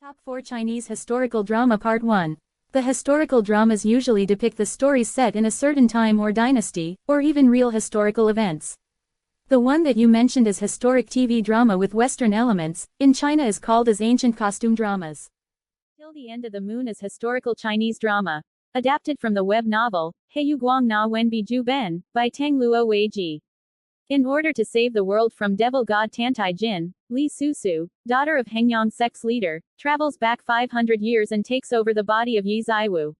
Top 4 Chinese Historical Drama Part 1. The historical dramas usually depict the stories set in a certain time or dynasty, or even real historical events. The one that you mentioned as historic TV drama with Western elements, in China is called as ancient costume dramas. Till the End of the Moon is historical Chinese drama. Adapted from the web novel, Heyu Guang Na Wen Bi Ju Ben, by Tang Luo Weiji. In order to save the world from devil god Tantai Jin, Li Susu, daughter of Hengyang sect's leader, travels back 500 years and takes over the body of Yi Ziwu.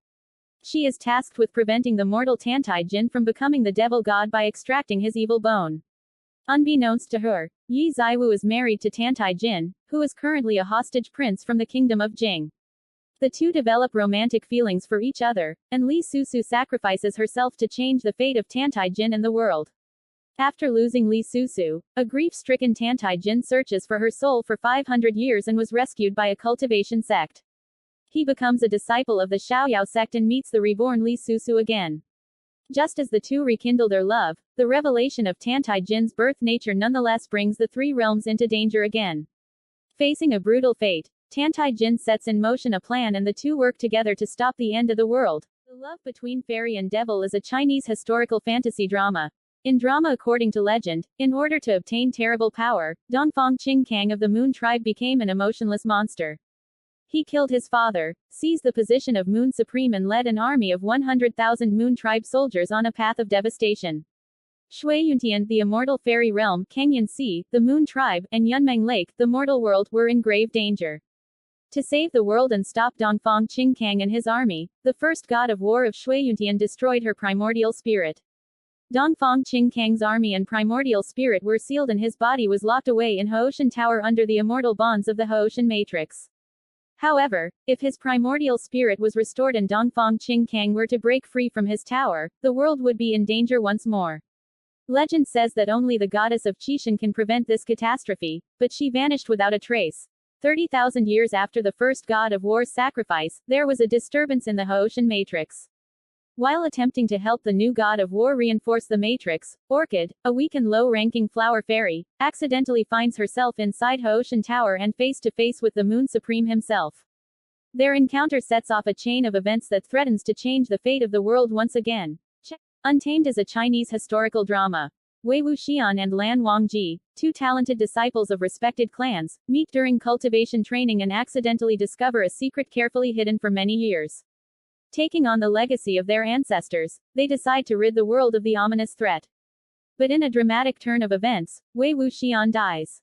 She is tasked with preventing the mortal Tantai Jin from becoming the devil god by extracting his evil bone. Unbeknownst to her, Yi Ziwu is married to Tantai Jin, who is currently a hostage prince from the kingdom of Jing. The two develop romantic feelings for each other, and Li Susu sacrifices herself to change the fate of Tantai Jin and the world. After losing Li Susu, a grief-stricken Tantai Jin searches for her soul for 500 years and was rescued by a cultivation sect. He becomes a disciple of the Xiaoyao sect and meets the reborn Li Susu again. Just as the two rekindle their love, the revelation of Tantai Jin's birth nature nonetheless brings the three realms into danger again. Facing a brutal fate, Tantai Jin sets in motion a plan and the two work together to stop the end of the world. The Love Between Fairy and Devil is a Chinese historical fantasy drama. In drama according to legend, in order to obtain terrible power, Dongfang Qingkang of the Moon tribe became an emotionless monster. He killed his father, seized the position of Moon Supreme and led an army of 100,000 Moon tribe soldiers on a path of devastation. Shuiyuntian, the immortal fairy realm, Kangyan Sea, the Moon tribe, and Yunmeng Lake, the mortal world, were in grave danger. To save the world and stop Dongfang Qingkang and his army, the first god of war of Shuiyuntian destroyed her primordial spirit. Dongfang Qingkang's army and primordial spirit were sealed and his body was locked away in Hooshan Tower under the immortal bonds of the Hooshan Matrix. However, if his primordial spirit was restored and Dongfang Qingkang were to break free from his tower, the world would be in danger once more. Legend says that only the goddess of Qishan can prevent this catastrophe, but she vanished without a trace. 30,000 years after the first god of war's sacrifice, there was a disturbance in the Hooshan Matrix. While attempting to help the new god of war reinforce the matrix, Orchid, a weak and low-ranking flower fairy, accidentally finds herself inside Hooshan Tower and face-to-face with the Moon Supreme himself. Their encounter sets off a chain of events that threatens to change the fate of the world once again. Untamed is a Chinese historical drama. Wei Wuxian and Lan Wangji, two talented disciples of respected clans, meet during cultivation training and accidentally discover a secret carefully hidden for many years. Taking on the legacy of their ancestors, they decide to rid the world of the ominous threat. But in a dramatic turn of events, Wei Wuxian dies.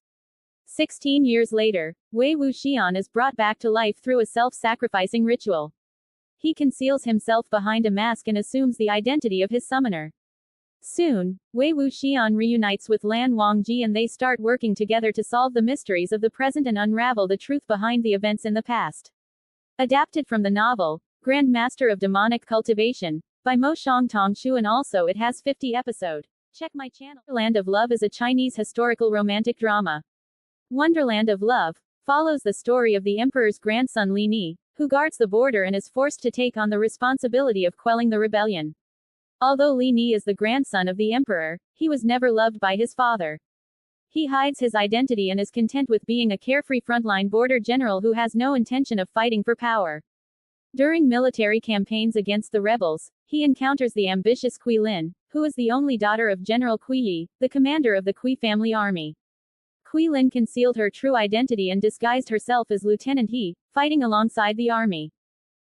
16 years later, Wei Wuxian is brought back to life through a self-sacrificing ritual. He conceals himself behind a mask and assumes the identity of his summoner. Soon, Wei Wuxian reunites with Lan Wangji and they start working together to solve the mysteries of the present and unravel the truth behind the events in the past. Adapted from the novel, Grand Master of Demonic Cultivation, by Mo Shangtong Shu, and also it has 50 episodes. Check my channel. Wonderland of Love is a Chinese historical romantic drama. Wonderland of Love follows the story of the emperor's grandson Li Ni, who guards the border and is forced to take on the responsibility of quelling the rebellion. Although Li Ni is the grandson of the emperor, he was never loved by his father. He hides his identity and is content with being a carefree frontline border general who has no intention of fighting for power. During military campaigns against the rebels, he encounters the ambitious Kui Lin, who is the only daughter of General Kui Yi, the commander of the Kui family army. Kui Lin concealed her true identity and disguised herself as Lieutenant He, fighting alongside the army.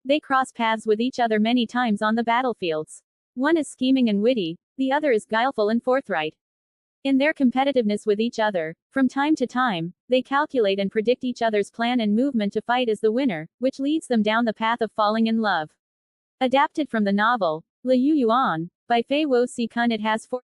They cross paths with each other many times on the battlefields. One is scheming and witty, the other is guileful and forthright. In their competitiveness with each other, from time to time, they calculate and predict each other's plan and movement to fight as the winner, which leads them down the path of falling in love. Adapted from the novel, Le Yu Yuan, by Fei Wo Si Kun, it has 4